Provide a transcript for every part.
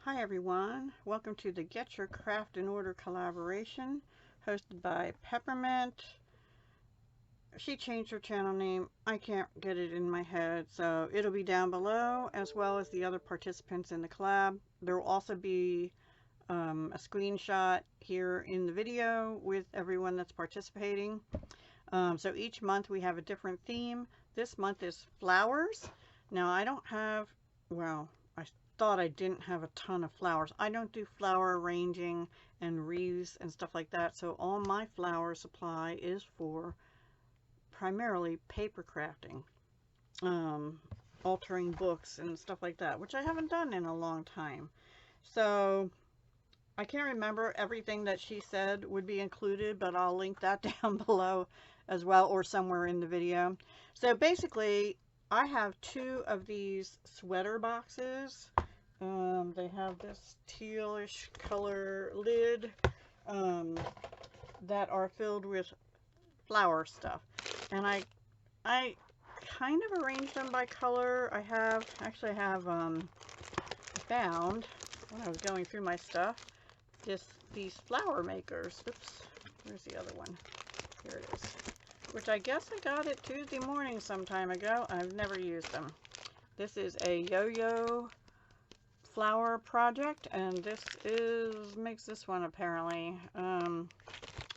Hi everyone, welcome to the Get Your Craft in Order collaboration hosted by Peppermint. She changed her channel name. I can't get it in my head, so it'll be down below as well as the other participants in the collab. There will also be a screenshot here in the video with everyone that's participating. So each month we have a different theme. This month is flowers. Now I don't have, well, I thought I didn't have a ton of flowers. I don't do flower arranging and wreaths and stuff like that, so all my flower supply is for primarily paper crafting, altering books and stuff like that, which I haven't done in a long time. So I can't remember everything that she said would be included, but I'll link that down below as well, or somewhere in the video. So basically I have two of these sweater boxes. They have this tealish color lid that are filled with flower stuff, and I kind of arranged them by color. I actually have found when I was going through my stuff these flower makers. Oops, where's the other one? Here it is. Which I guess I got it Tuesday morning some time ago. I've never used them. This is a yo-yo flower project, and this makes this one apparently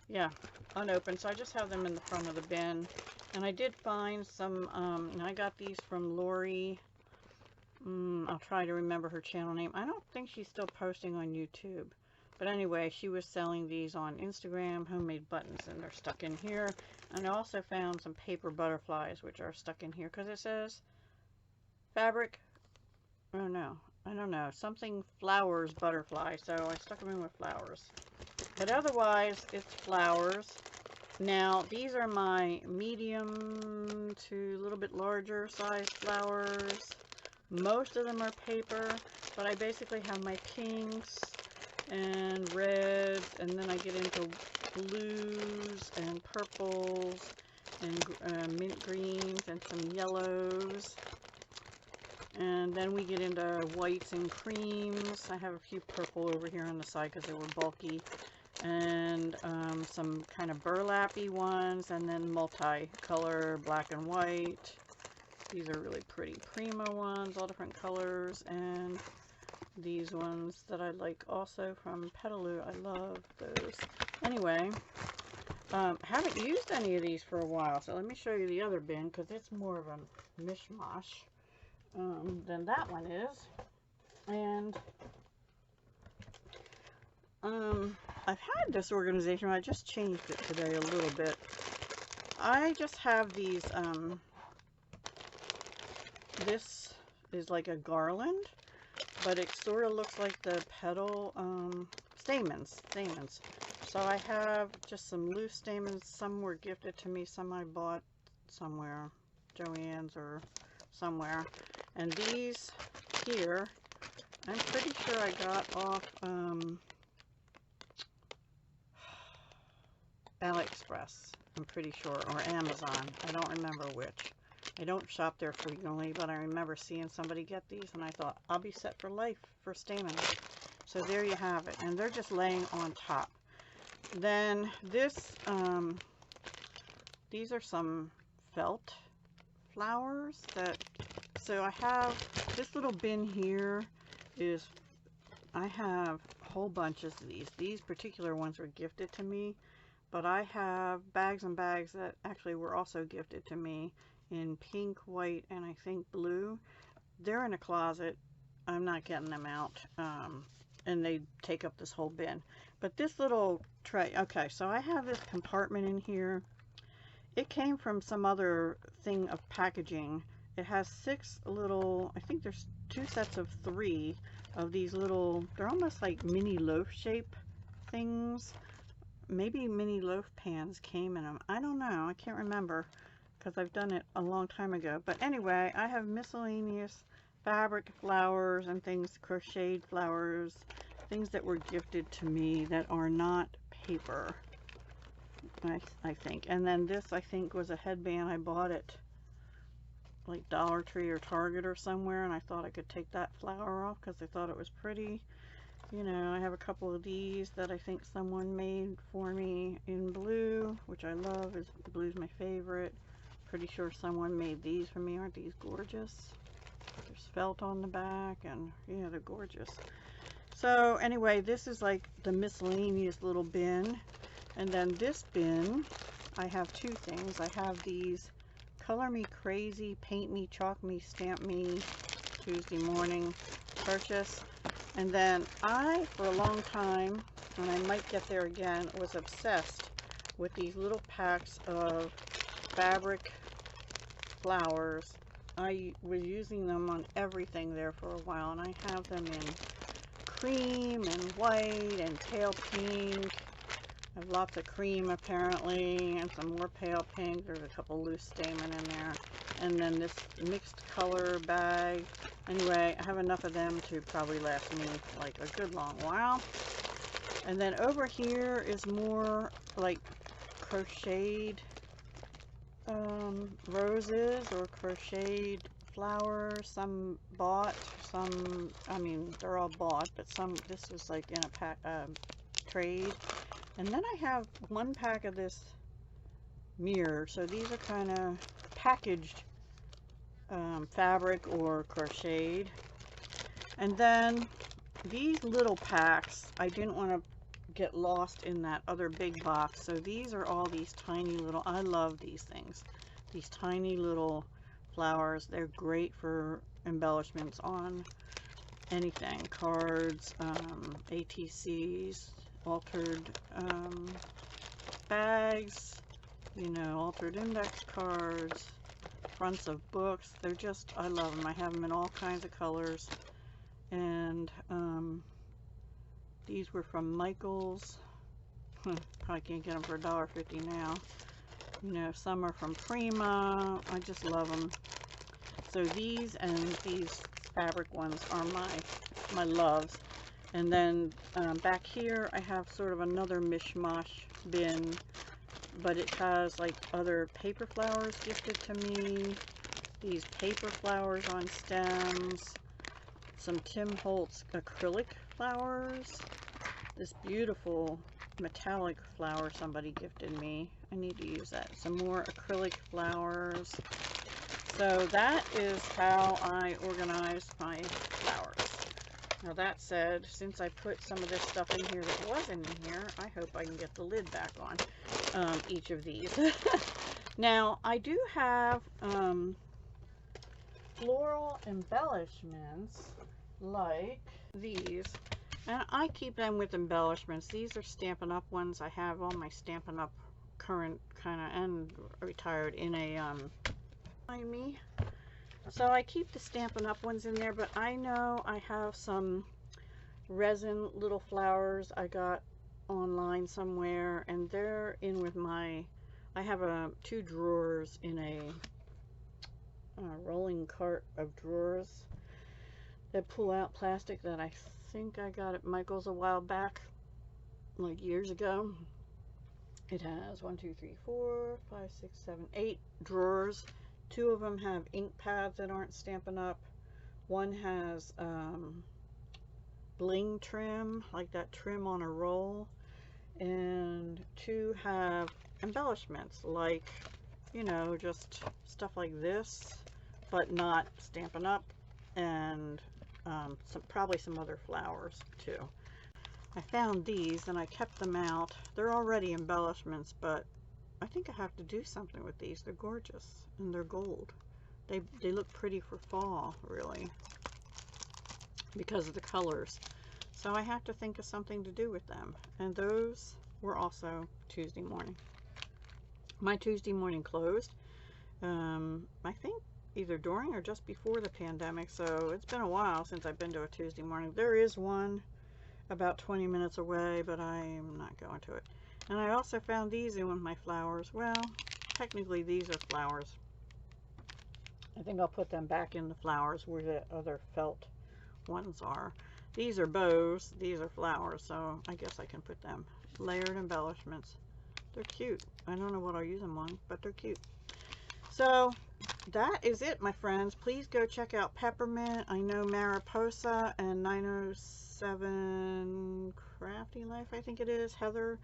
yeah, unopened, so I just have them in the front of the bin. And I did find some and I got these from Lori. I'll try to remember her channel name. I don't think she's still posting on YouTube, but anyway, she was selling these on Instagram, homemade buttons, and they're stuck in here. And I also found some paper butterflies which are stuck in here because it says fabric, oh no, I don't know, something flowers butterfly, so I stuck them in with flowers. But otherwise it's flowers. Now these are my medium to a little bit larger size flowers. Most of them are paper, but I basically have my pinks and reds, and then I get into blues and purples and mint greens and some yellows. And then we get into whites and creams. I have a few purple over here on the side because they were bulky. And some kind of burlappy ones, and then multicolor black and white. These are really pretty prima ones, all different colors. And these ones that I like also from Petaloo. I love those. Anyway, haven't used any of these for a while, so let me show you the other bin because it's more of a mishmash than that one is. And I've had this organization, I just changed it today a little bit. I just have these, this is like a garland, but it sort of looks like the petal, stamens. So I have just some loose stamens. Some were gifted to me, some I bought somewhere, Joann's or somewhere. And these here, I'm pretty sure I got off AliExpress, I'm pretty sure, or Amazon. I don't remember which. I don't shop there frequently, but I remember seeing somebody get these, and I thought, I'll be set for life for stamens. So there you have it, and they're just laying on top. Then this, these are some felt flowers that, so I have this little bin here is, I have whole bunches of these. These particular ones were gifted to me, but I have bags and bags that actually were also gifted to me in pink, white, and I think blue. They're in a closet. I'm not getting them out, and they take up this whole bin. But this little tray, okay, so I have this compartment in here. It came from some other thing of packaging. It has 6 little, I think there's 2 sets of 3 of these little, they're almost like mini loaf shape things. Maybe mini loaf pans came in them. I don't know. I can't remember because I've done it a long time ago. But anyway, I have miscellaneous fabric flowers and things, crocheted flowers, things that were gifted to me that are not paper, I think. And then this, I think, was a headband. I bought it like Dollar Tree or Target or somewhere, and I thought I could take that flower off because I thought it was pretty. You know, I have a couple of these that I think someone made for me in blue, which I love. Blue's my favorite. Pretty sure someone made these for me. Aren't these gorgeous? There's felt on the back, and yeah, they're gorgeous. So anyway, this is like the miscellaneous little bin. And then this bin, I have two things. I have these Color Me Crazy, Paint Me, Chalk Me, Stamp Me Tuesday morning purchase. And then I, for a long time, and I might get there again, was obsessed with these little packs of fabric flowers. I was using them on everything there for a while, and I have them in cream and white and pale pink. I have lots of cream apparently, and some more pale pink. There's a couple loose stamen in there. And then this mixed color bag. Anyway, I have enough of them to probably last me like a good long while. And then over here is more like crocheted roses or crocheted flowers. Some bought, some, I mean, they're all bought, but some, this was like in a pack, trade. And then I have one pack of this mirror. So these are kind of packaged fabric or crocheted. And then these little packs, I didn't want to get lost in that other big box, so these are all these tiny little, I love these things, these tiny little flowers. They're great for embellishments on anything, cards, ATCs, altered bags, you know, altered index cards, fronts of books. They're just, I love them. I have them in all kinds of colors. And these were from Michael's. Probably can't get them for $1.50 now. You know, some are from Prima. I just love them. So these and these fabric ones are my loves. And then back here I have sort of another mishmash bin, but it has like other paper flowers gifted to me, these paper flowers on stems, some Tim Holtz acrylic flowers, this beautiful metallic flower somebody gifted me. I need to use that. Some more acrylic flowers. So that is how I organize my flowers. Now that said, since I put some of this stuff in here that wasn't in here, I hope I can get the lid back on each of these. Now I do have floral embellishments like these, and I keep them with embellishments. These are Stampin' Up ones. I have all my Stampin' Up current kind of and retired in a behind me. So I keep the Stampin' Up ones in there, but I know I have some resin little flowers I got online somewhere, and they're in with my, I have two drawers in a rolling cart of drawers that pull out plastic that I think I got at Michael's a while back, like years ago. It has 1, 2, 3, 4, 5, 6, 7, 8 drawers. 2 of them have ink pads that aren't Stampin' Up. One has bling trim, like that trim on a roll. And 2 have embellishments, like, you know, just stuff like this, but not Stampin' Up. And probably some other flowers too. I found these and I kept them out. They're already embellishments, but I think I have to do something with these. They're gorgeous and they're gold. They look pretty for fall, really, because of the colors. So I have to think of something to do with them. And those were also Tuesday morning. My Tuesday morning closed, I think either during or just before the pandemic, so it's been a while since I've been to a Tuesday morning. There is one about 20 minutes away, but I'm not going to it. And I also found these in with my flowers. Well, technically these are flowers. I think I'll put them back in the flowers where the other felt ones are. These are bows, these are flowers, so I guess I can put them. Layered embellishments. They're cute. I don't know what I'll use them on, but they're cute. So that is it, my friends. Please go check out Peppermint. I know Mariposa and 907 Crafty Life, I think it is, Heather,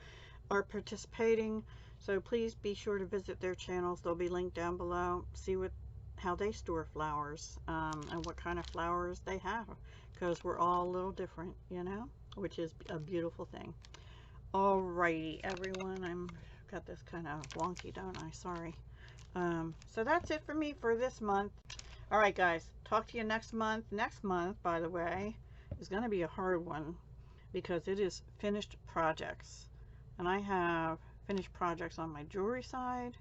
are participating. So please be sure to visit their channels. They'll be linked down below. See how they store flowers, and what kind of flowers they have, because we're all a little different, you know, which is a beautiful thing. Alrighty, everyone. I'm got this kind of wonky, don't I? Sorry. So that's it for me for this month. All right, guys. Talk to you next month. Next month, by the way, is going to be a hard one because it is finished projects. And I have finished projects on my jewelry side,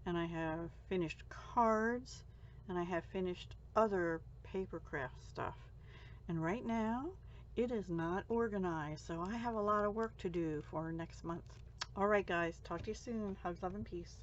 and I have finished cards, and I have finished other paper craft stuff. And right now, it is not organized, so I have a lot of work to do for next month. All right, guys. Talk to you soon. Hugs, love, and peace.